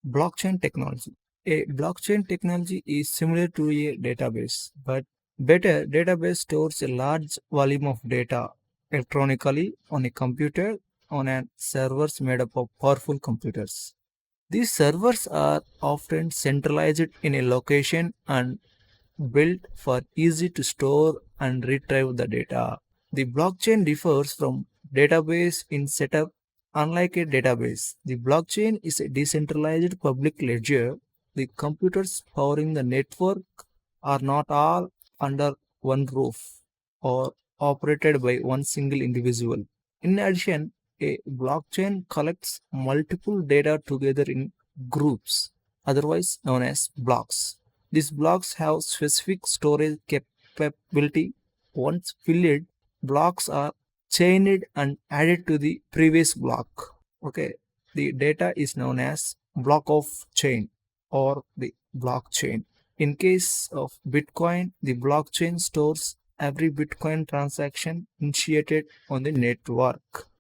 Blockchain technology. A blockchain technology is similar to a database, but better. Database stores a large volume of data electronically on a computer on a servers made up of powerful computers. These servers are often centralized in a location and built for easy to store and retrieve the data. The blockchain differs from database in setup. Unlike a database, the blockchain is a decentralized public ledger. The computers powering the network are not all under one roof or operated by one single individual. In addition, a blockchain collects multiple data together in groups, otherwise known as blocks. These blocks have specific storage capability. Once filled, blocks are chained and added to the previous block. Okay, the data is known as block of chain or the blockchain. In case of Bitcoin, the blockchain stores every Bitcoin transaction initiated on the network.